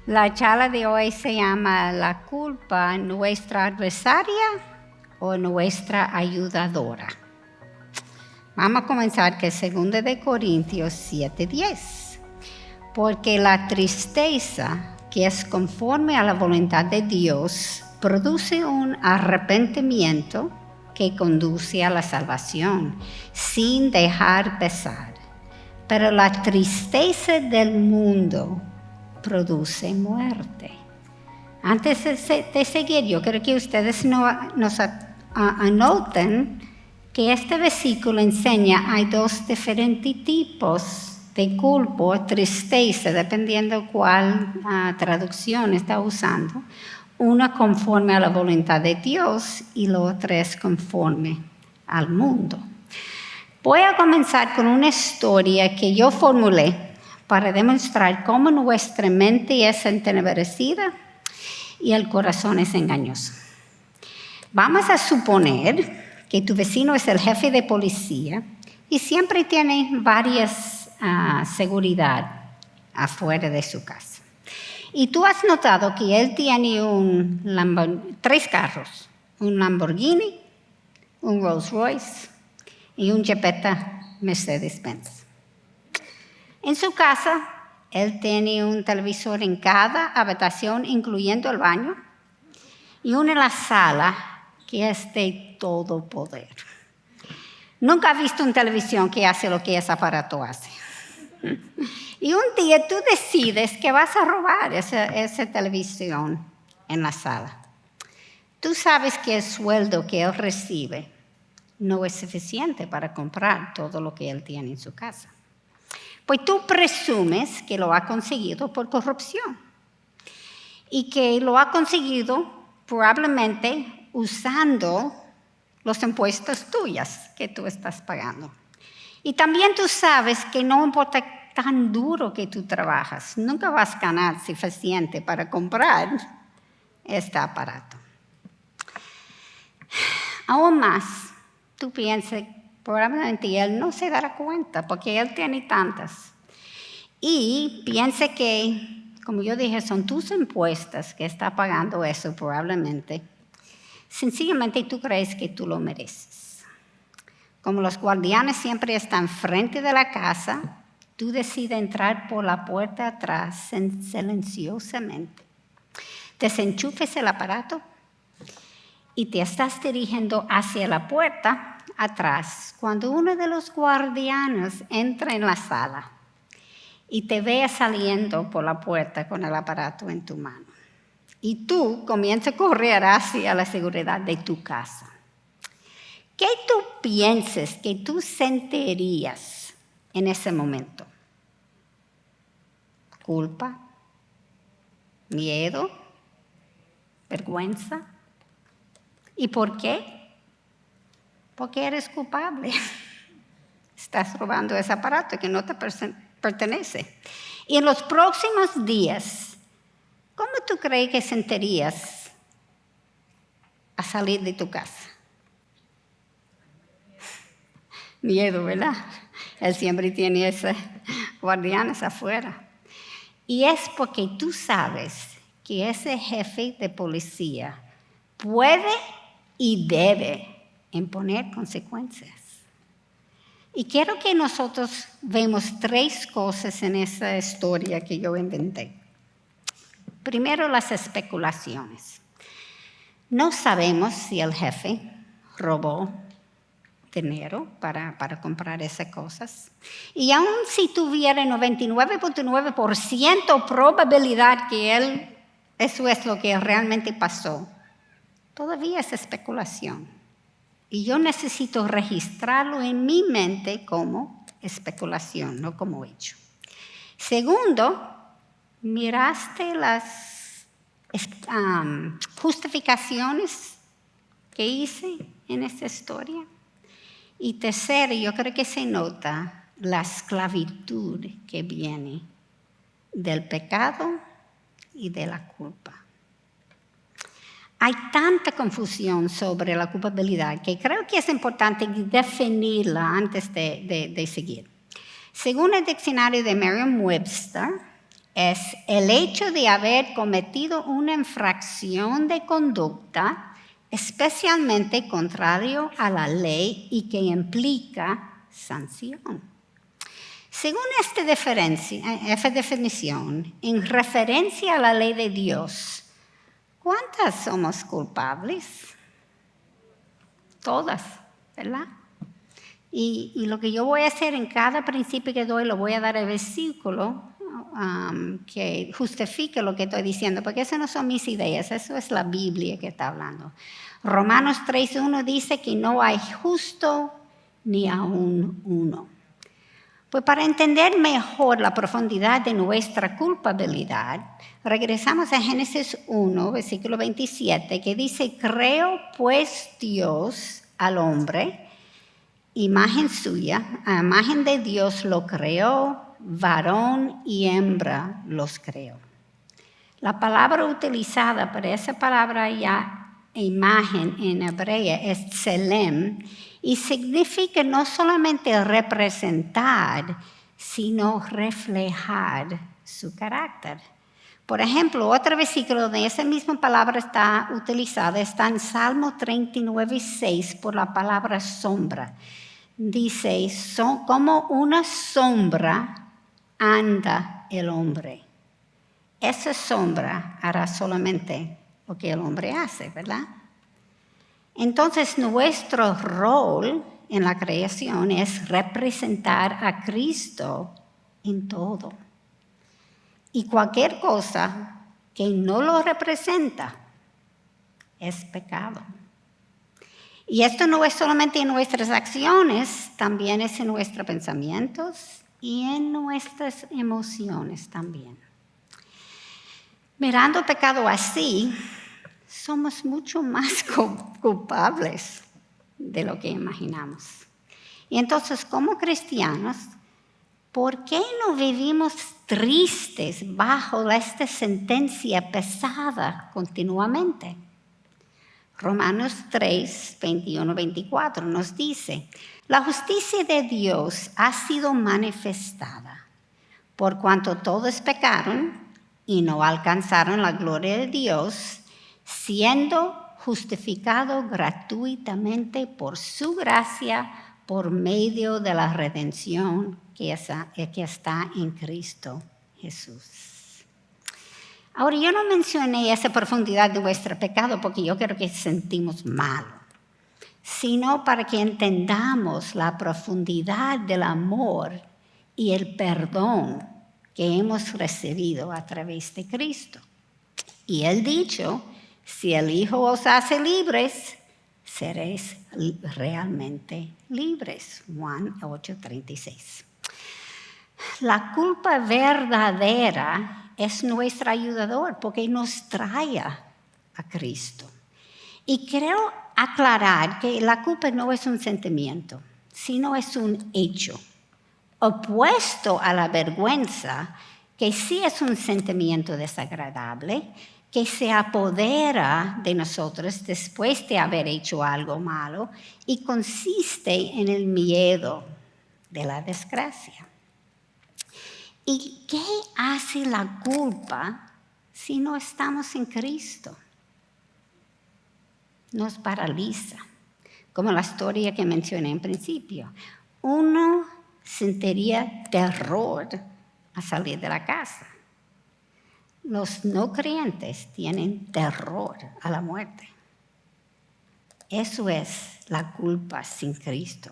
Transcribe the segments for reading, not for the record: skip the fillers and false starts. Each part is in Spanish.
La charla de hoy se llama ¿La culpa nuestra adversaria o nuestra ayudadora? Vamos a comenzar que es 2 de Corintios 7:10. Porque la tristeza que es conforme a la voluntad de Dios produce un arrepentimiento que conduce a la salvación sin dejar pesar. Pero la tristeza del mundo produce muerte. Antes de seguir, yo quiero que ustedes nos anoten que este versículo enseña hay 2 diferentes tipos de culpa o tristeza, dependiendo cuál traducción está usando. Una conforme a la voluntad de Dios y la otra es conforme al mundo. Voy a comenzar con una historia que yo formulé para demostrar cómo nuestra mente es entenebrecida y el corazón es engañoso. Vamos a suponer que tu vecino es el jefe de policía y siempre tiene varias seguridad afuera de su casa. Y tú has notado que él tiene 3 carros, un Lamborghini, un Rolls Royce y un Jetta Mercedes-Benz. En su casa, él tiene un televisor en cada habitación, incluyendo el baño, y uno en la sala, que es de todo poder. Nunca he visto una televisión que hace lo que ese aparato hace. Y un día tú decides que vas a robar esa televisión en la sala. Tú sabes que el sueldo que él recibe no es suficiente para comprar todo lo que él tiene en su casa. Pues tú presumes que lo ha conseguido por corrupción y que lo ha conseguido probablemente usando los impuestos tuyos que tú estás pagando. Y también tú sabes que no importa tan duro que tú trabajas, nunca vas a ganar suficiente para comprar este aparato. Aún más, tú piensas probablemente él no se dará cuenta porque él tiene tantas. Y piensa que, como yo dije, son tus impuestos que está pagando eso probablemente. Sencillamente tú crees que tú lo mereces. Como los guardianes siempre están frente de la casa, tú decides entrar por la puerta atrás silenciosamente. Desenchufes el aparato y te estás dirigiendo hacia la puerta atrás cuando uno de los guardianes entra en la sala y te ve saliendo por la puerta con el aparato en tu mano. Y tú comienzas a correr hacia la seguridad de tu casa. ¿Qué tú piensas que tú sentirías en ese momento? ¿Culpa? ¿Miedo? ¿Vergüenza? ¿Y por qué? Porque eres culpable. Estás robando ese aparato que no te pertenece. Y en los próximos días, ¿cómo tú crees que sentirías a salir de tu casa? Miedo, ¿verdad? Él siempre tiene esos guardianes afuera. Y es porque tú sabes que ese jefe de policía puede y debe imponer consecuencias. Y quiero que nosotros vemos 3 cosas en esa historia que yo inventé. Primero, las especulaciones. No sabemos si el jefe robó dinero para comprar esas cosas. Y aun si tuviera 99.9% probabilidad que eso es lo que realmente pasó, todavía es especulación. Y yo necesito registrarlo en mi mente como especulación, no como hecho. Segundo, miraste las justificaciones que hice en esta historia. Y tercero, yo creo que se nota la esclavitud que viene del pecado y de la culpa. Hay tanta confusión sobre la culpabilidad que creo que es importante definirla antes de seguir. Según el diccionario de Merriam-Webster, es el hecho de haber cometido una infracción de conducta especialmente contrario a la ley y que implica sanción. Según esta definición, en referencia a la ley de Dios, ¿cuántas somos culpables? Todas, ¿verdad? Y lo que yo voy a hacer en cada principio que doy, lo voy a dar el versículo que justifique lo que estoy diciendo, porque esas no son mis ideas, eso es la Biblia que está hablando. Romanos 3:1 dice que no hay justo ni aún uno. Pues para entender mejor la profundidad de nuestra culpabilidad, regresamos a Génesis 1, versículo 27, que dice, creo pues Dios al hombre, imagen suya, a imagen de Dios lo creó, varón y hembra los creó. La palabra utilizada para esa palabra ya, imagen en hebrea, es tselem, y significa no solamente representar, sino reflejar su carácter. Por ejemplo, otro versículo donde esa misma palabra está utilizada está en Salmo 39:6 por la palabra sombra. Dice, como una sombra anda el hombre. Esa sombra hará solamente lo que el hombre hace, ¿verdad? Entonces, nuestro rol en la creación es representar a Cristo en todo. Y cualquier cosa que no lo representa es pecado. Y esto no es solamente en nuestras acciones, también es en nuestros pensamientos y en nuestras emociones también. Mirando el pecado así, somos mucho más culpables de lo que imaginamos. Y entonces, como cristianos, ¿por qué no vivimos tristes bajo esta sentencia pesada continuamente? Romanos 3, 21-24 nos dice, la justicia de Dios ha sido manifestada, por cuanto todos pecaron y no alcanzaron la gloria de Dios, siendo justificado gratuitamente por su gracia, por medio de la redención que está en Cristo Jesús. Ahora, yo no mencioné esa profundidad de vuestro pecado porque yo creo que sentimos mal, sino para que entendamos la profundidad del amor y el perdón que hemos recibido a través de Cristo. Y Él dicho, si el Hijo os hace libres, seréis realmente libres. Juan 8:36. La culpa verdadera es nuestro ayudador porque nos trae a Cristo. Y quiero aclarar que la culpa no es un sentimiento, sino es un hecho. Opuesto a la vergüenza, que sí es un sentimiento desagradable, que se apodera de nosotros después de haber hecho algo malo y consiste en el miedo de la desgracia. ¿Y qué hace la culpa si no estamos en Cristo? Nos paraliza, como la historia que mencioné en principio. Uno sentiría terror a salir de la casa. Los no creyentes tienen terror a la muerte. Eso es la culpa sin Cristo.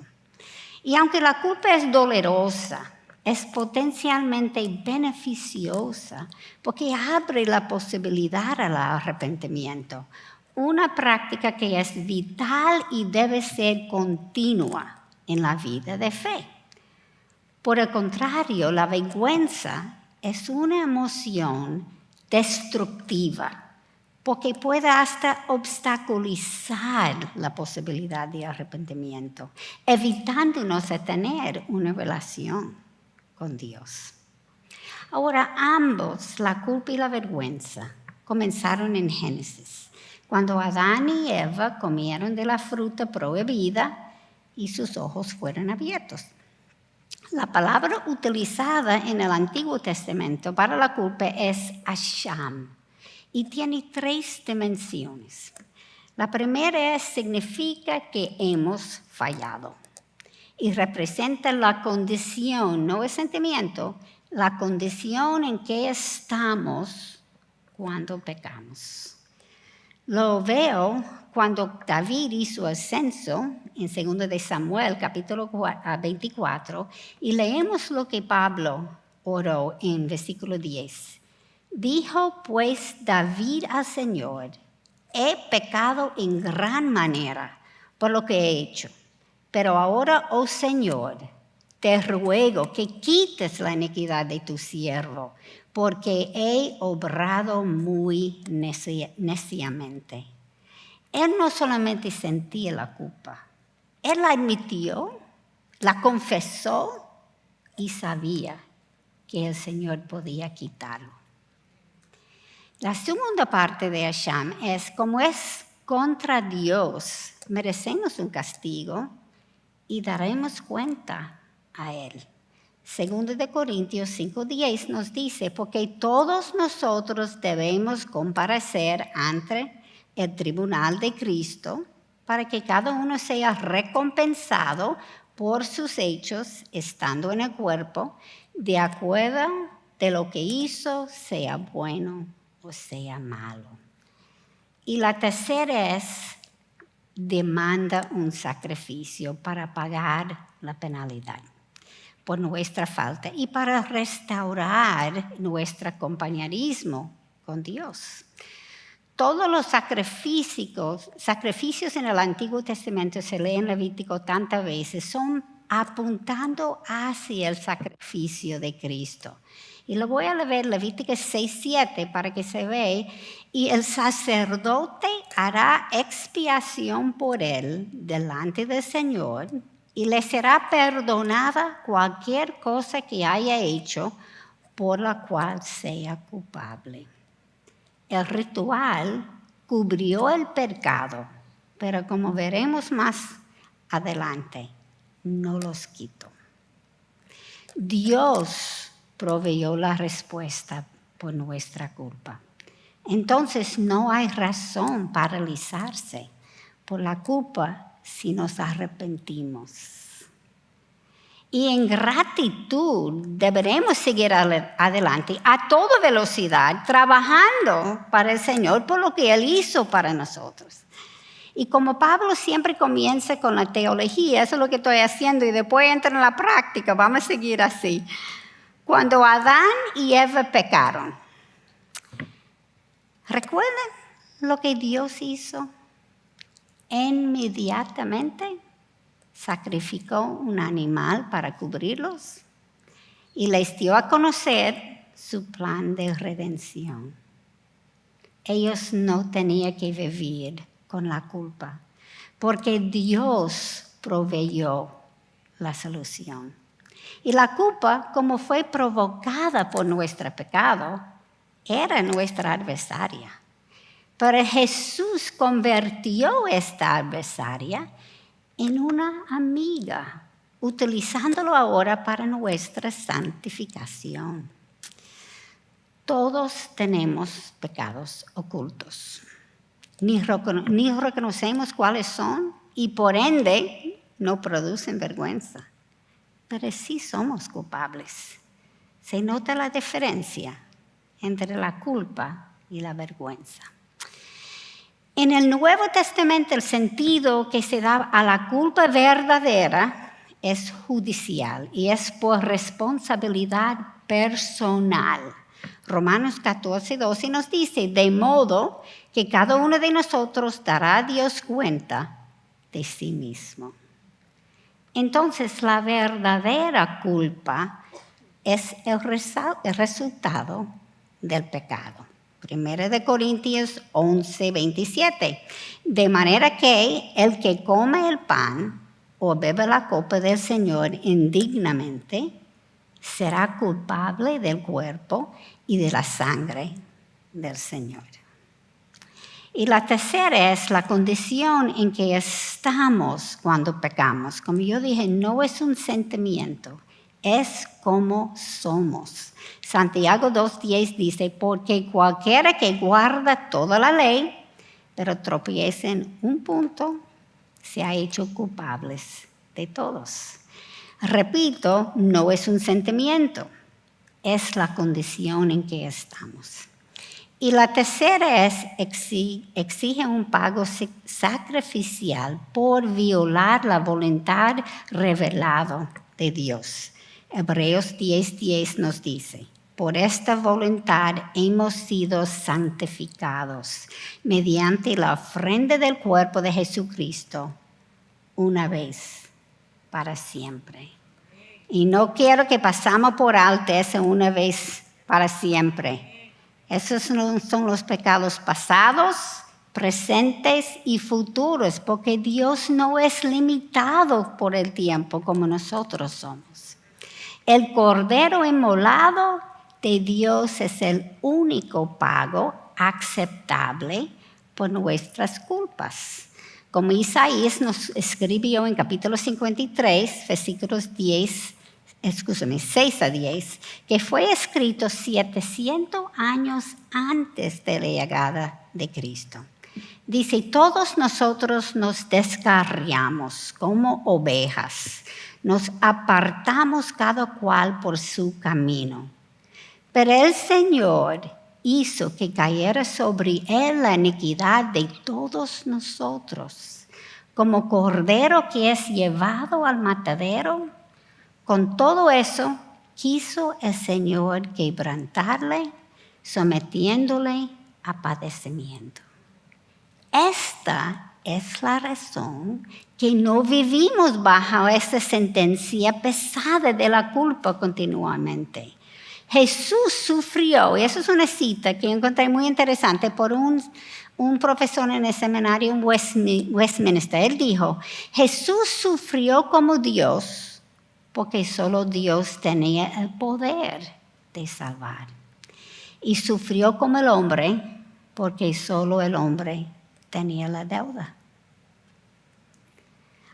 Y aunque la culpa es dolorosa, es potencialmente beneficiosa porque abre la posibilidad al arrepentimiento, una práctica que es vital y debe ser continua en la vida de fe. Por el contrario, la vergüenza es una emoción destructiva, porque puede hasta obstaculizar la posibilidad de arrepentimiento, evitándonos de tener una relación con Dios. Ahora, ambos, la culpa y la vergüenza, comenzaron en Génesis, cuando Adán y Eva comieron de la fruta prohibida y sus ojos fueron abiertos. La palabra utilizada en el Antiguo Testamento para la culpa es asham y tiene 3 dimensiones. La primera significa que hemos fallado y representa la condición, no el sentimiento, la condición en que estamos cuando pecamos. Lo veo cuando David hizo el censo en 2 de Samuel, capítulo 24, y leemos lo que Pablo oró en versículo 10. Dijo pues David al Señor, he pecado en gran manera por lo que he hecho, pero ahora, oh Señor, te ruego que quites la iniquidad de tu siervo, porque he obrado muy neciamente. Él no solamente sentía la culpa, él la admitió, la confesó y sabía que el Señor podía quitarlo. La segunda parte de Asham es, como es contra Dios, merecemos un castigo y daremos cuenta a Él. 2 de Corintios 5:10 nos dice, porque todos nosotros debemos comparecer ante el tribunal de Cristo para que cada uno sea recompensado por sus hechos estando en el cuerpo, de acuerdo de lo que hizo, sea bueno o sea malo. Y la tercera es, demanda un sacrificio para pagar la penalidad por nuestra falta y para restaurar nuestro compañerismo con Dios. Todos los sacrificios en el Antiguo Testamento, se lee en Levítico tantas veces, son apuntando hacia el sacrificio de Cristo. Y lo voy a leer Levítico 6:7 para que se vea. Y el sacerdote hará expiación por él delante del Señor y le será perdonada cualquier cosa que haya hecho por la cual sea culpable. El ritual cubrió el pecado, pero como veremos más adelante, no los quitó. Dios proveyó la respuesta por nuestra culpa. Entonces no hay razón para paralizarse por la culpa si nos arrepentimos. Y en gratitud deberemos seguir adelante a toda velocidad, trabajando para el Señor por lo que Él hizo para nosotros. Y como Pablo siempre comienza con la teología, eso es lo que estoy haciendo, y después entra en la práctica, vamos a seguir así. Cuando Adán y Eva pecaron, ¿recuerdan lo que Dios hizo? Inmediatamente sacrificó un animal para cubrirlos y les dio a conocer su plan de redención. Ellos no tenían que vivir con la culpa, porque Dios proveyó la solución. Y la culpa, como fue provocada por nuestro pecado, era nuestra adversaria. Pero Jesús convirtió esta adversaria en una amiga, utilizándolo ahora para nuestra santificación. Todos tenemos pecados ocultos. Ni reconocemos cuáles son y por ende no producen vergüenza. Pero sí somos culpables. Se nota la diferencia entre la culpa y la vergüenza. En el Nuevo Testamento el sentido que se da a la culpa verdadera es judicial y es por responsabilidad personal. Romanos 14:12 nos dice, de modo que cada uno de nosotros dará a Dios cuenta de sí mismo. Entonces la verdadera culpa es el resultado del pecado. 1 de Corintios 11, 27. De manera que el que come el pan o bebe la copa del Señor indignamente será culpable del cuerpo y de la sangre del Señor. Y la tercera es la condición en que estamos cuando pecamos. Como yo dije, no es un sentimiento, es como somos. Santiago 2:10 dice, porque cualquiera que guarda toda la ley, pero tropieza en un punto, se ha hecho culpables de todos. Repito, no es un sentimiento, es la condición en que estamos. Y la tercera es, exige un pago sacrificial por violar la voluntad revelada de Dios. Hebreos 10:10 nos dice, por esta voluntad hemos sido santificados mediante la ofrenda del cuerpo de Jesucristo una vez para siempre. Y no quiero que pasemos por alto esa una vez para siempre. Esos son los pecados pasados, presentes y futuros, porque Dios no es limitado por el tiempo como nosotros somos. El cordero inmolado de Dios es el único pago aceptable por nuestras culpas. Como Isaías nos escribió en capítulo 53, versículos 6 a 10, que fue escrito 700 años antes de la llegada de Cristo. Dice, todos nosotros nos descarriamos como ovejas, nos apartamos cada cual por su camino. Pero el Señor hizo que cayera sobre él la iniquidad de todos nosotros, como cordero que es llevado al matadero. Con todo eso, quiso el Señor quebrantarle, sometiéndole a padecimiento. Esta es la razón que no vivimos bajo esta sentencia pesada de la culpa continuamente. Jesús sufrió, y eso es una cita que encontré muy interesante por un profesor en el seminario en Westminster. Él dijo, Jesús sufrió como Dios, porque solo Dios tenía el poder de salvar. Y sufrió como el hombre, porque solo el hombre tenía la deuda.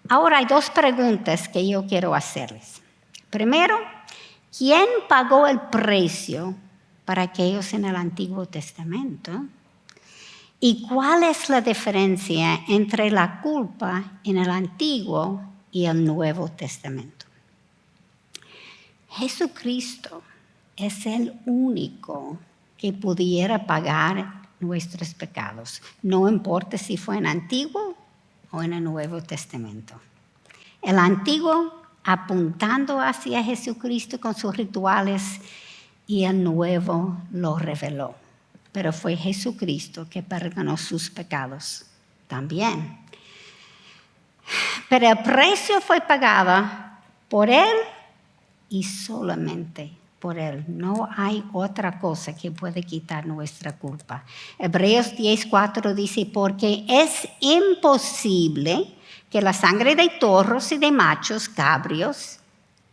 Ahora hay dos preguntas que yo quiero hacerles. Primero, ¿quién pagó el precio para aquellos en el Antiguo Testamento? ¿Y cuál es la diferencia entre la culpa en el Antiguo y el Nuevo Testamento? Jesucristo es el único que pudiera pagar nuestros pecados. No importa si fue en el Antiguo o en el Nuevo Testamento. El Antiguo apuntando hacia Jesucristo con sus rituales y el Nuevo lo reveló. Pero fue Jesucristo que perdonó sus pecados también. Pero el precio fue pagado por Él y solamente por Él. No hay otra cosa que puede quitar nuestra culpa. Hebreos 10:4 dice, porque es imposible que la sangre de toros y de machos cabrios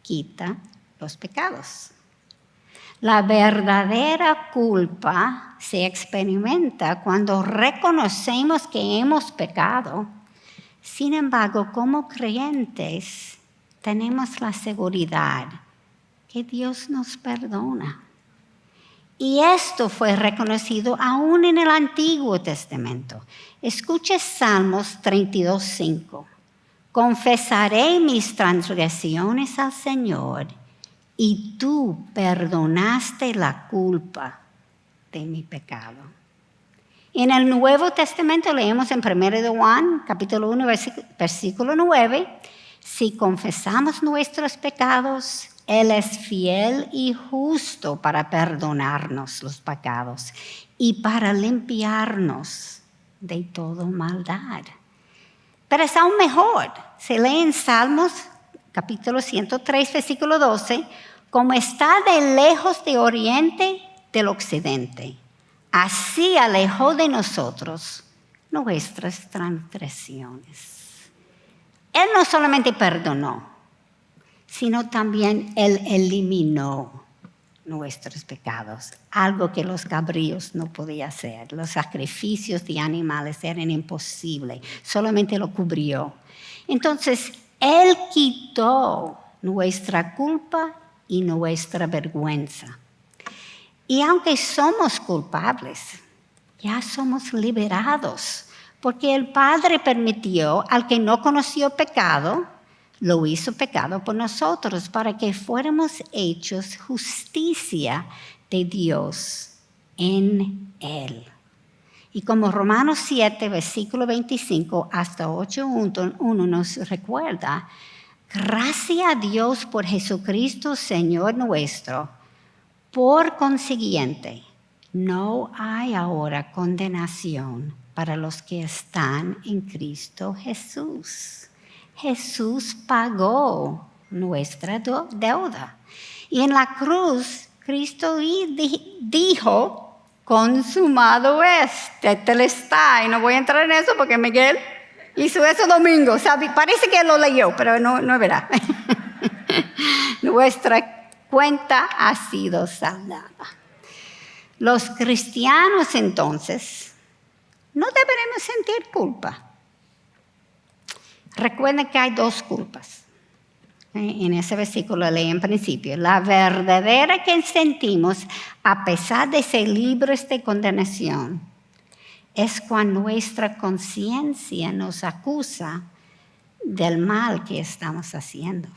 quita los pecados. La verdadera culpa se experimenta cuando reconocemos que hemos pecado. Sin embargo, como creyentes, tenemos la seguridad que Dios nos perdona. Y esto fue reconocido aún en el Antiguo Testamento. Escuche Salmos 32:5. Confesaré mis transgresiones al Señor, y tú perdonaste la culpa de mi pecado. En el Nuevo Testamento leemos en 1 de Juan, capítulo 1, versículo 9, si confesamos nuestros pecados, Él es fiel y justo para perdonarnos los pecados y para limpiarnos de toda maldad. Pero es aún mejor. Se lee en Salmos, capítulo 103, versículo 12, como está de lejos de oriente del occidente, así alejó de nosotros nuestras transgresiones. Él no solamente perdonó, sino también Él eliminó nuestros pecados, algo que los cabríos no podían hacer. Los sacrificios de animales eran imposibles, solamente lo cubrió. Entonces, Él quitó nuestra culpa y nuestra vergüenza. Y aunque somos culpables, ya somos liberados, porque el Padre permitió al que no conoció pecado, lo hizo pecado por nosotros, para que fuéramos hechos justicia de Dios en Él. Y como Romanos 7, versículo 25 hasta 8:1 nos recuerda, gracias a Dios por Jesucristo, Señor nuestro. Por consiguiente, no hay ahora condenación para los que están en Cristo Jesús. Jesús pagó nuestra deuda. Y en la cruz, Cristo dijo, consumado es, tetelestai. No voy a entrar en eso porque Miguel hizo eso domingo. Parece que lo leyó, pero no es verdad. Nuestra cuenta ha sido saldada. Los cristianos, entonces, no deberemos sentir culpa. Recuerden que hay dos culpas. En ese versículo leí en principio. La verdadera que sentimos, a pesar de ser libres de condenación, es cuando nuestra conciencia nos acusa del mal que estamos haciendo.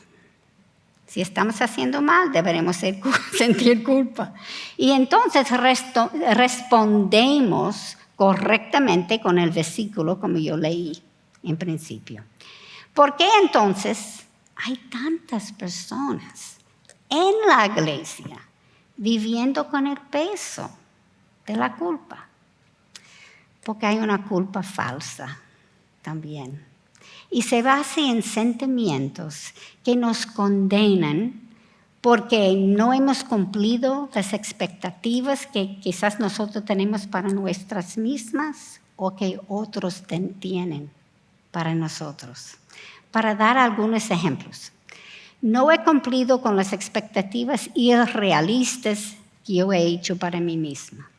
Si estamos haciendo mal, deberemos sentir culpa. Y entonces respondemos correctamente con el versículo como yo leí en principio. ¿Por qué entonces hay tantas personas en la iglesia viviendo con el peso de la culpa? Porque hay una culpa falsa también. Y se basa en sentimientos que nos condenan porque no hemos cumplido las expectativas que quizás nosotros tenemos para nuestras mismas o que otros tienen para nosotros. Para dar algunos ejemplos, no he cumplido con las expectativas irrealistas que yo he hecho para mí misma.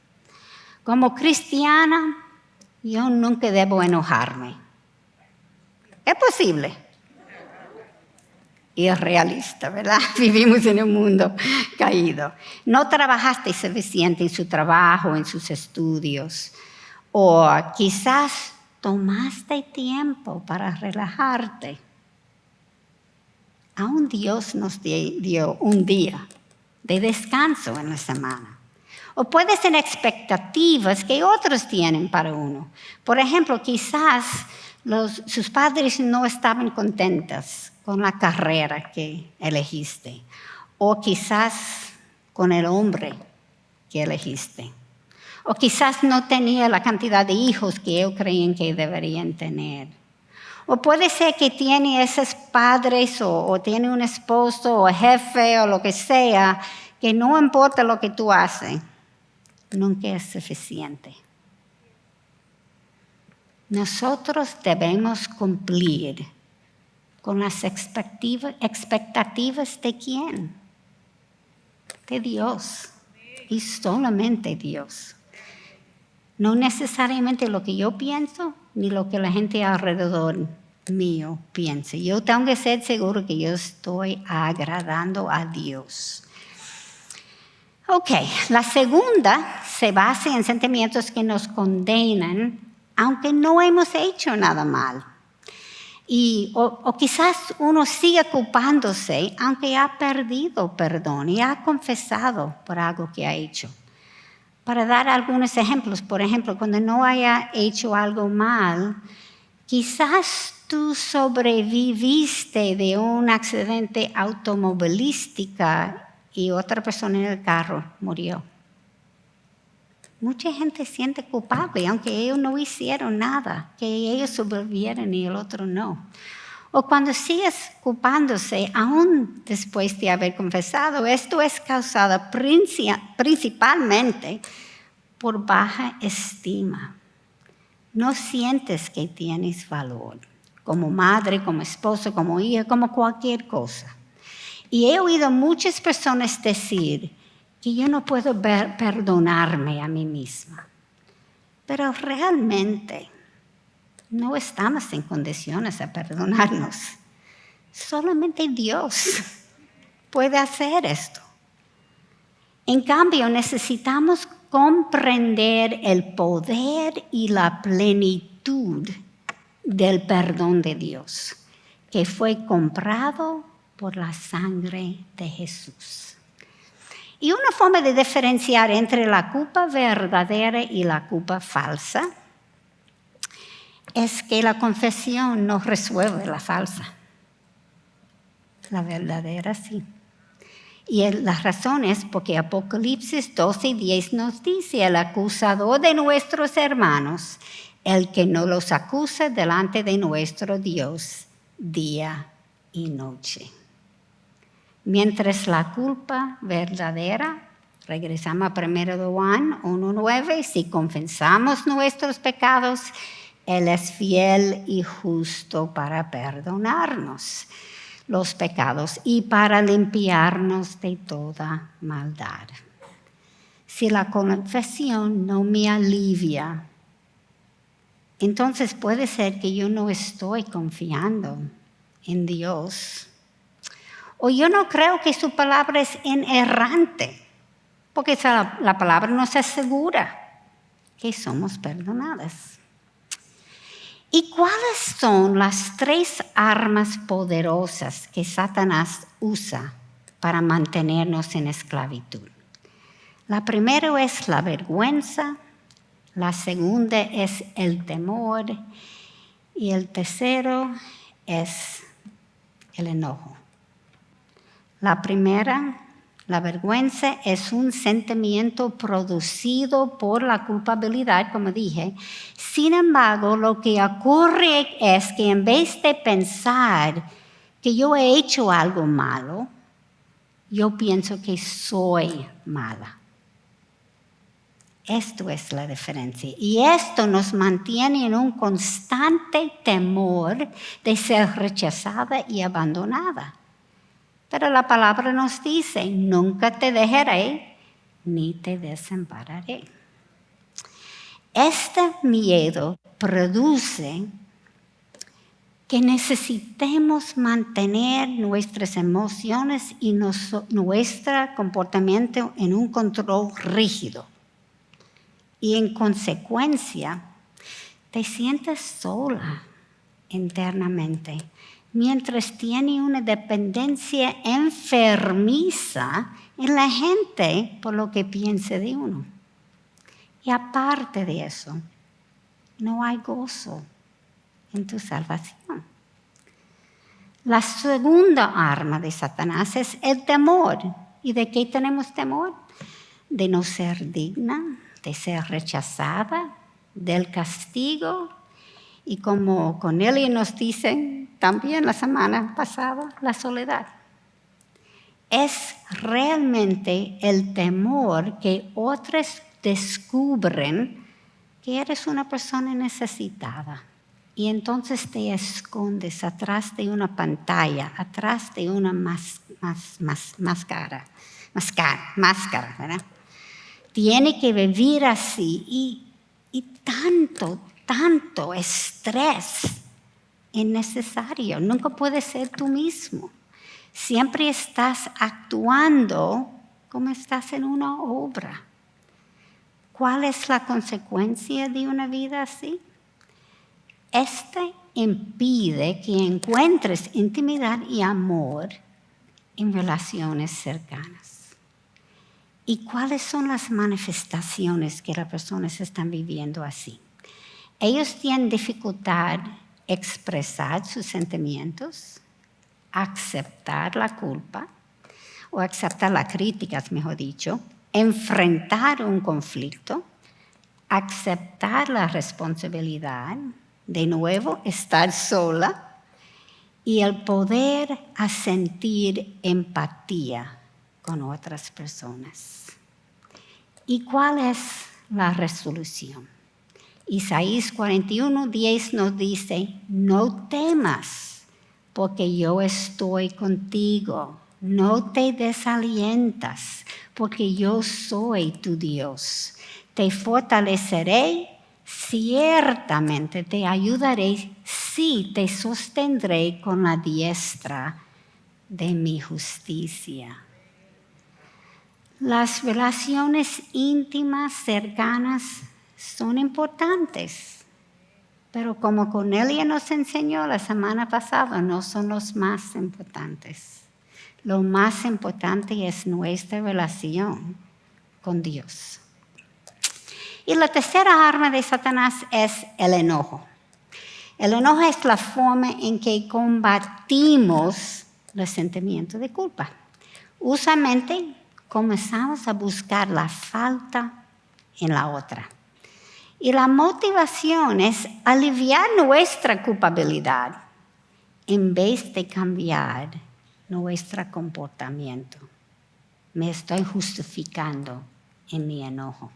Como cristiana, yo nunca debo enojarme. Es posible. Irrealista, ¿verdad? Vivimos en un mundo caído. No trabajaste suficiente en su trabajo, en sus estudios. O quizás tomaste tiempo para relajarte. Aún Dios nos dio un día de descanso en la semana. O puede ser expectativas que otros tienen para uno. Por ejemplo, quizás sus padres no estaban contentos con la carrera que elegiste. O quizás con el hombre que elegiste. O quizás no tenía la cantidad de hijos que ellos creían que deberían tener. O puede ser que tiene esos padres o tiene un esposo o jefe o lo que sea, que no importa lo que tú haces, nunca es suficiente. Nosotros debemos cumplir con las expectativas de ¿quién? De Dios. Y solamente Dios. No necesariamente lo que yo pienso, ni lo que la gente alrededor mío piense. Yo tengo que ser seguro que yo estoy agradando a Dios. Ok, la segunda se basa en sentimientos que nos condenan, aunque no hemos hecho nada mal. O quizás uno sigue culpándose, aunque ha perdido perdón y ha confesado por algo que ha hecho. Para dar algunos ejemplos, por ejemplo, cuando no haya hecho algo mal, quizás tú sobreviviste de un accidente automovilístico y otra persona en el carro murió. Mucha gente siente culpable, aunque ellos no hicieron nada, que ellos sobrevivieron y el otro no. O cuando sigues culpándose, aún después de haber confesado, esto es causado principalmente por baja estima. No sientes que tienes valor, como madre, como esposa, como hija, como cualquier cosa. Y he oído muchas personas decir que yo no puedo perdonarme a mí misma. Pero realmente no estamos en condiciones de perdonarnos. Solamente Dios puede hacer esto. En cambio, necesitamos comprender el poder y la plenitud del perdón de Dios, que fue comprado por la sangre de Jesús. Y una forma de diferenciar entre la culpa verdadera y la culpa falsa es que la confesión no resuelve la falsa. La verdadera sí. Y la razón es porque Apocalipsis 12:10 nos dice: el acusador de nuestros hermanos, el que no los acusa delante de nuestro Dios día y noche. Mientras la culpa verdadera, regresamos a 1 Juan 1:9, si confesamos nuestros pecados, Él es fiel y justo para perdonarnos los pecados y para limpiarnos de toda maldad. Si la confesión no me alivia, entonces puede ser que yo no estoy confiando en Dios. O yo no creo que su palabra es inerrante, porque la palabra nos asegura que somos perdonadas. ¿Y cuáles son las 3 armas poderosas que Satanás usa para mantenernos en esclavitud? La primera es la vergüenza, la segunda es el temor y el tercero es el enojo. La primera, la vergüenza, es un sentimiento producido por la culpabilidad, como dije. Sin embargo, lo que ocurre es que en vez de pensar que yo he hecho algo malo, yo pienso que soy mala. Esto es la diferencia. Y esto nos mantiene en un constante temor de ser rechazada y abandonada. Pero la palabra nos dice: nunca te dejaré ni te desampararé. Este miedo produce que necesitemos mantener nuestras emociones y nuestro comportamiento en un control rígido. Y en consecuencia, te sientes sola internamente, mientras tiene una dependencia enfermiza en la gente por lo que piense de uno. Y aparte de eso, no hay gozo en tu salvación. La segunda arma de Satanás es el temor. ¿Y de qué tenemos temor? De no ser digna, de ser rechazada, del castigo. Y como Cornelia nos dice también la semana pasada, la soledad. Es realmente el temor que otros descubren que eres una persona necesitada. Y entonces te escondes atrás de una pantalla, atrás de una máscara, ¿verdad? Tiene que vivir así y tanto estrés innecesario. Nunca puedes ser tú mismo. Siempre estás actuando como estás en una obra. ¿Cuál es la consecuencia de una vida así? Este impide que encuentres intimidad y amor en relaciones cercanas. ¿Y cuáles son las manifestaciones que las personas están viviendo así? Ellos tienen dificultad expresar sus sentimientos, aceptar la culpa, o aceptar las críticas, mejor dicho, enfrentar un conflicto, aceptar la responsabilidad, de nuevo, estar sola, y el poder a sentir empatía con otras personas. ¿Y cuál es la resolución. Isaías 41:10 nos dice, no temas, porque yo estoy contigo. No te desalientas, porque yo soy tu Dios. Te fortaleceré, ciertamente te ayudaré, sí, te sostendré con la diestra de mi justicia. Las relaciones íntimas, cercanas, son importantes, pero como Cornelia nos enseñó la semana pasada, no son los más importantes. Lo más importante es nuestra relación con Dios. Y la tercera arma de Satanás es el enojo. El enojo es la forma en que combatimos los sentimientos de culpa. Usualmente comenzamos a buscar la falta en la otra. Y la motivación es aliviar nuestra culpabilidad en vez de cambiar nuestro comportamiento. Me estoy justificando en mi enojo.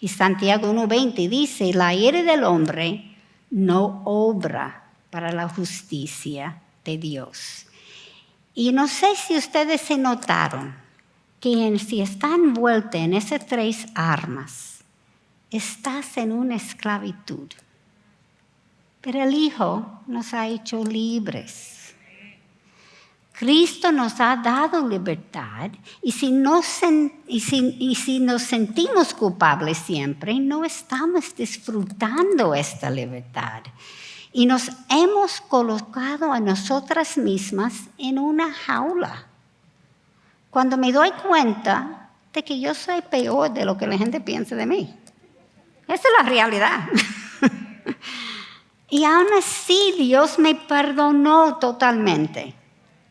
Y Santiago 1:20 dice, la ira del hombre no obra para la justicia de Dios. Y no sé si ustedes se notaron que si están envueltos en esas tres armas, estás en una esclavitud. Pero el Hijo nos ha hecho libres. Cristo nos ha dado libertad y si nos sentimos culpables siempre, no estamos disfrutando esta libertad. Y nos hemos colocado a nosotras mismas en una jaula. Cuando me doy cuenta de que yo soy peor de lo que la gente piensa de mí. Esa es la realidad. Y aún así Dios me perdonó totalmente.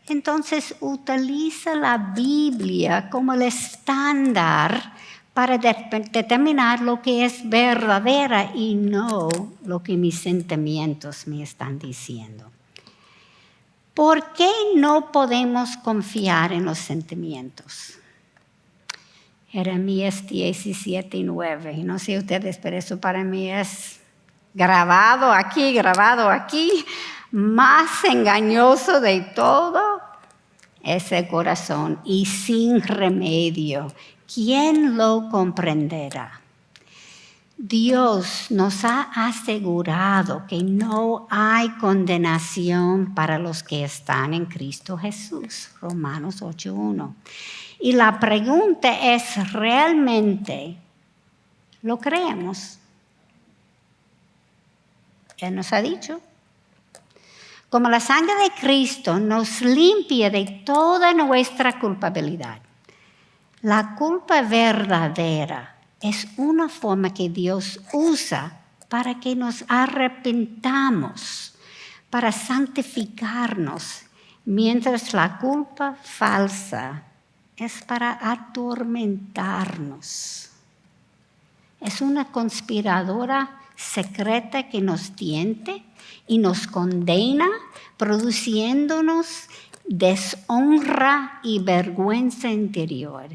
Entonces utiliza la Biblia como el estándar para determinar lo que es verdadera y no lo que mis sentimientos me están diciendo. ¿Por qué no podemos confiar en los sentimientos? Jeremías 17:9. No sé ustedes, pero eso para mí es grabado aquí. Más engañoso de todo es el corazón y sin remedio. ¿Quién lo comprenderá? Dios nos ha asegurado que no hay condenación para los que están en Cristo Jesús. Romanos 8:1. Y la pregunta es, ¿realmente lo creemos? Él nos ha dicho. Como la sangre de Cristo nos limpia de toda nuestra culpabilidad. La culpa verdadera es una forma que Dios usa para que nos arrepentamos, para santificarnos, mientras la culpa falsa es para atormentarnos. Es una conspiradora secreta que nos tiente y nos condena, produciéndonos deshonra y vergüenza interior.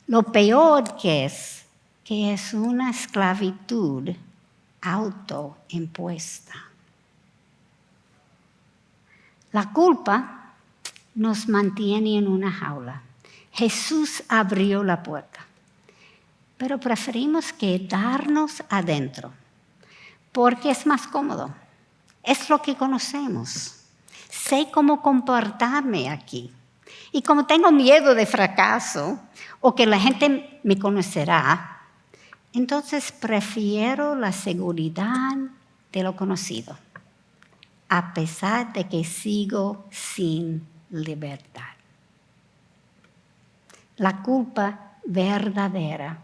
Lo peor que es una esclavitud autoimpuesta. La culpa nos mantiene en una jaula. Jesús abrió la puerta, pero preferimos quedarnos adentro porque es más cómodo. Es lo que conocemos. Sé cómo comportarme aquí. Y como tengo miedo de fracaso o que la gente me conocerá, entonces prefiero la seguridad de lo conocido, a pesar de que sigo sin libertad. La culpa verdadera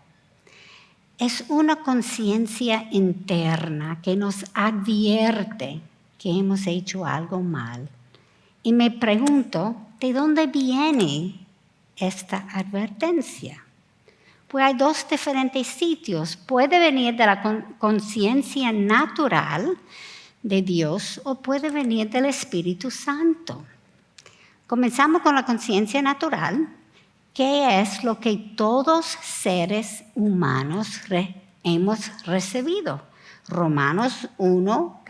es una conciencia interna que nos advierte que hemos hecho algo mal. Y me pregunto, ¿de dónde viene esta advertencia? Pues hay dos diferentes sitios. Puede venir de la conciencia natural de Dios o puede venir del Espíritu Santo. Comenzamos con la conciencia natural, que es lo que todos seres humanos hemos recibido. Romanos 1,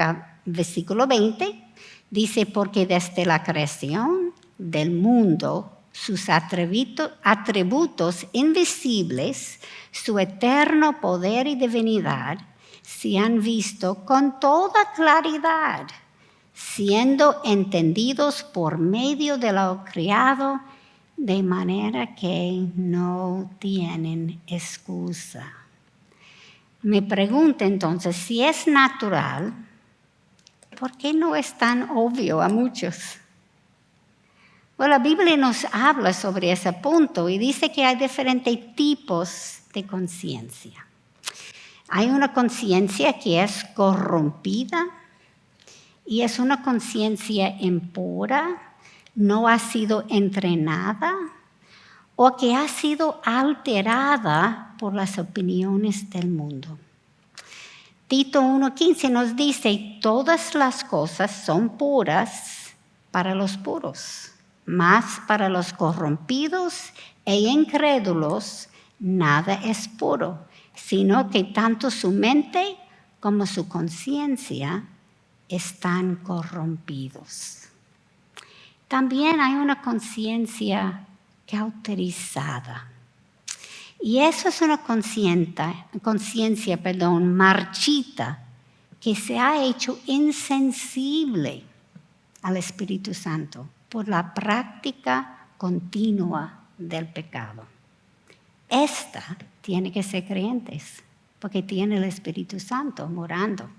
versículo 20, dice, porque desde la creación del mundo, sus atributos invisibles, su eterno poder y divinidad, se han visto con toda claridad, siendo entendidos por medio de lo creado, de manera que no tienen excusa. Me pregunto entonces, si es natural, ¿por qué no es tan obvio a muchos? Bueno, la Biblia nos habla sobre ese punto y dice que hay diferentes tipos de conciencia. Hay una conciencia que es corrompida y es una conciencia impura, no ha sido entrenada o que ha sido alterada por las opiniones del mundo. Tito 1:15 nos dice, todas las cosas son puras para los puros, mas para los corrompidos e incrédulos nada es puro, sino que tanto su mente como su conciencia están corrompidos. También hay una conciencia cauterizada. Y eso es una conciencia, marchita, que se ha hecho insensible al Espíritu Santo por la práctica continua del pecado. Esta tiene que ser creyentes, porque tiene el Espíritu Santo morando.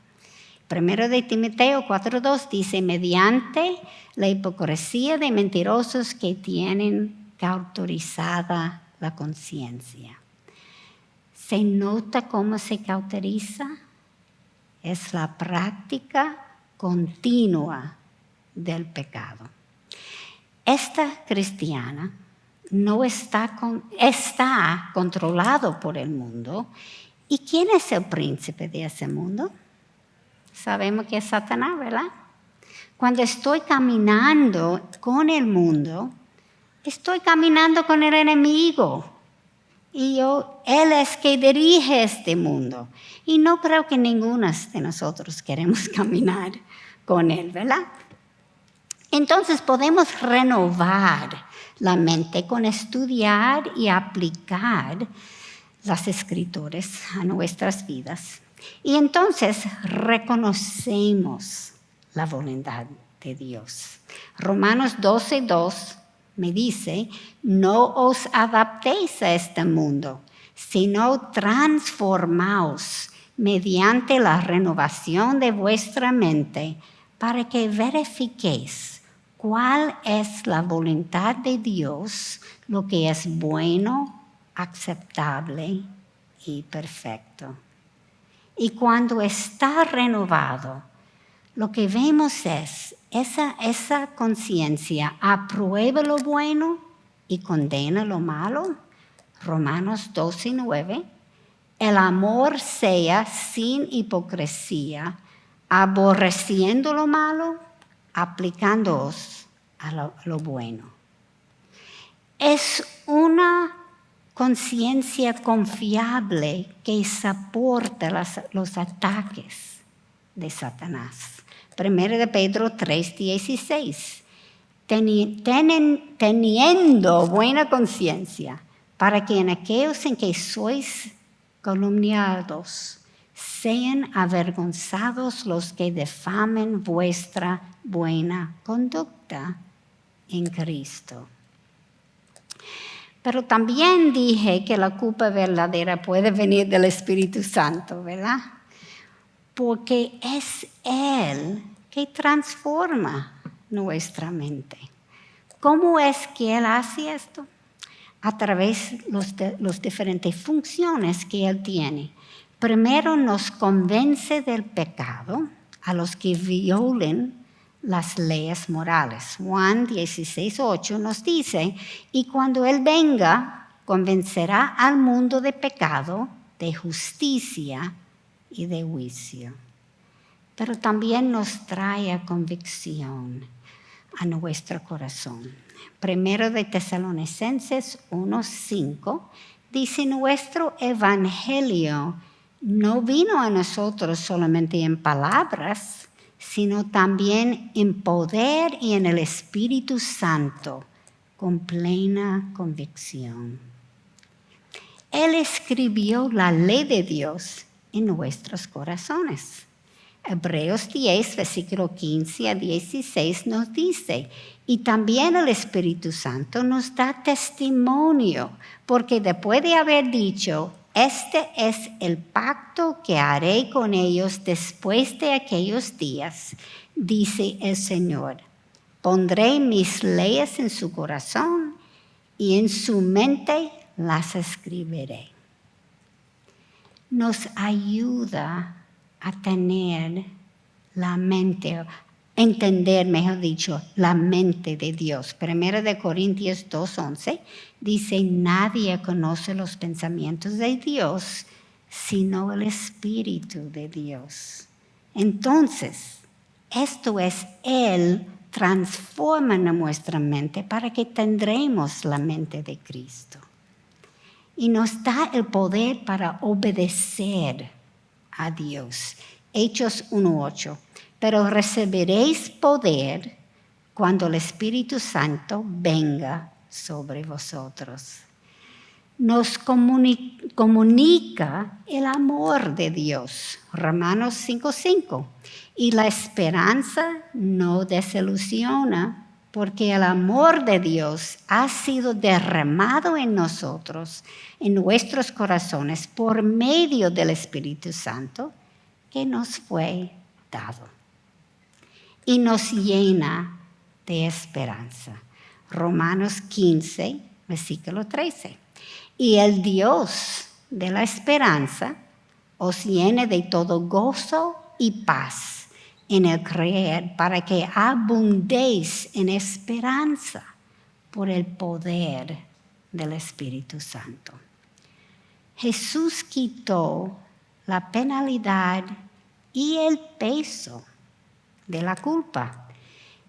1 de Timoteo 4:2 dice, mediante la hipocresía de mentirosos que tienen cauterizada la conciencia. ¿Se nota cómo se cauteriza? Es la práctica continua del pecado. Esta cristiana no está controlado por el mundo. ¿Y quién es el príncipe de ese mundo? Sabemos que es Satanás, ¿verdad? Cuando estoy caminando con el mundo, estoy caminando con el enemigo. Y él es que dirige este mundo. Y no creo que ninguno de nosotros queremos caminar con él, ¿verdad? Entonces podemos renovar la mente con estudiar y aplicar las Escrituras a nuestras vidas. Y entonces reconocemos la voluntad de Dios. Romanos 12:2 me dice, no os adaptéis a este mundo, sino transformaos mediante la renovación de vuestra mente para que verifiquéis cuál es la voluntad de Dios, lo que es bueno, aceptable y perfecto. Y cuando está renovado, lo que vemos es esa conciencia aprueba lo bueno y condena lo malo. Romanos 12:9. El amor sea sin hipocresía, aborreciendo lo malo, aplicándoos a lo bueno. Es una conciencia confiable que soporta los ataques de Satanás. 1 de Pedro 3:16. Teniendo buena conciencia, para que en aquellos en que sois calumniados, sean avergonzados los que difamen vuestra buena conducta en Cristo. Pero también dije que la culpa verdadera puede venir del Espíritu Santo, ¿verdad? Porque es Él que transforma nuestra mente. ¿Cómo es que Él hace esto? A través de las diferentes funciones que Él tiene. Primero nos convence del pecado a los que violen las leyes morales. Juan 16:8 nos dice, y cuando Él venga, convencerá al mundo de pecado, de justicia y de juicio. Pero también nos trae convicción a nuestro corazón. 1 de Tesalonicenses 1:5 dice, nuestro evangelio no vino a nosotros solamente en palabras, sino también en poder y en el Espíritu Santo, con plena convicción. Él escribió la ley de Dios en nuestros corazones. Hebreos 10, versículo 15 a 16 nos dice, y también el Espíritu Santo nos da testimonio, porque después de haber dicho, este es el pacto que haré con ellos después de aquellos días, dice el Señor, pondré mis leyes en su corazón y en su mente las escribiré. Nos ayuda a tener la mente, entender, mejor dicho, la mente de Dios. 1 Corintios 2:11 dice, nadie conoce los pensamientos de Dios, sino el Espíritu de Dios. Entonces, esto es, Él transforma nuestra mente para que tendremos la mente de Cristo. Y nos da el poder para obedecer a Dios. Hechos 1:8. Pero recibiréis poder cuando el Espíritu Santo venga sobre vosotros. Nos comunica el amor de Dios. Romanos 5:5. Y la esperanza no desilusiona, porque el amor de Dios ha sido derramado en nosotros, en nuestros corazones, por medio del Espíritu Santo que nos fue dado. Y nos llena de esperanza. Romanos 15, versículo 13. Y el Dios de la esperanza os llene de todo gozo y paz en el creer, para que abundéis en esperanza por el poder del Espíritu Santo. Jesús quitó la penalidad y el peso de la culpa.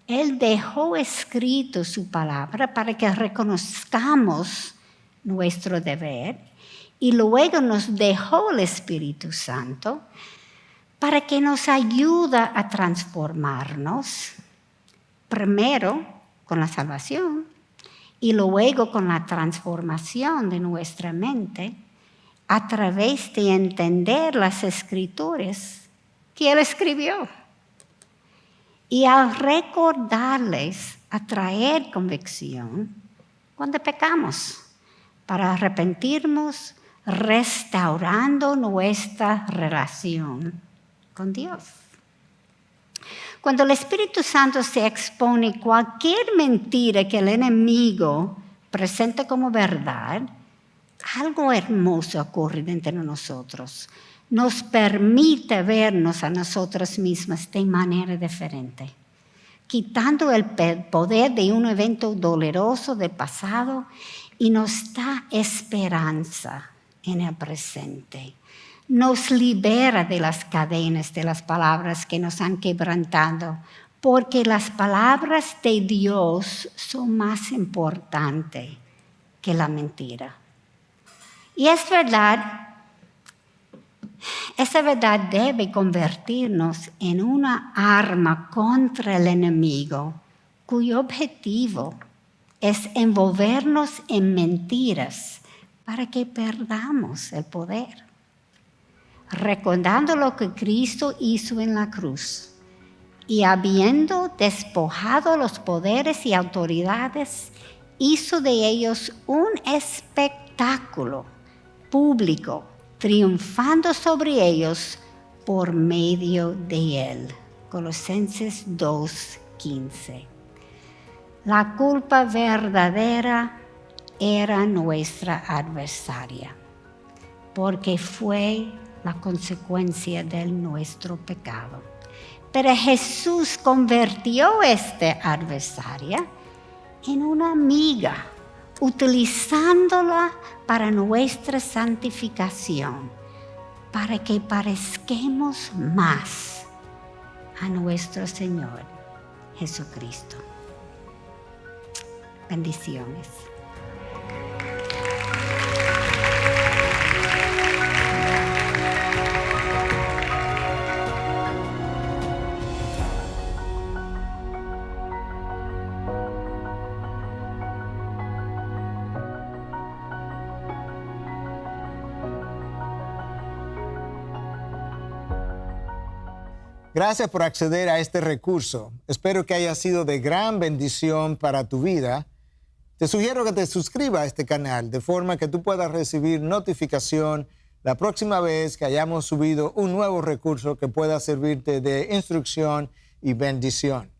Él dejó escrito su palabra para que reconozcamos nuestro deber y luego nos dejó el Espíritu Santo para que nos ayude a transformarnos, primero con la salvación y luego con la transformación de nuestra mente a través de entender las Escrituras que Él escribió. Y al recordarles, a traer convicción cuando pecamos, para arrepentirnos, restaurando nuestra relación con Dios. Cuando el Espíritu Santo se expone cualquier mentira que el enemigo presenta como verdad, algo hermoso ocurre entre nosotros. Nos permite vernos a nosotros mismos de manera diferente, quitando el poder de un evento doloroso del pasado y nos da esperanza en el presente. Nos libera de las cadenas de las palabras que nos han quebrantado, porque las palabras de Dios son más importantes que la mentira. Y es verdad, esa verdad debe convertirnos en una arma contra el enemigo, cuyo objetivo es envolvernos en mentiras para que perdamos el poder. Recordando lo que Cristo hizo en la cruz y habiendo despojado los poderes y autoridades, hizo de ellos un espectáculo público, triunfando sobre ellos por medio de Él. Colosenses 2:15. La culpa verdadera era nuestra adversaria, porque fue la consecuencia de nuestro pecado. Pero Jesús convirtió a esta adversaria en una amiga, utilizándola para nuestra santificación, para que parezcamos más a nuestro Señor Jesucristo. Bendiciones. Gracias por acceder a este recurso. Espero que haya sido de gran bendición para tu vida. Te sugiero que te suscribas a este canal de forma que tú puedas recibir notificación la próxima vez que hayamos subido un nuevo recurso que pueda servirte de instrucción y bendición.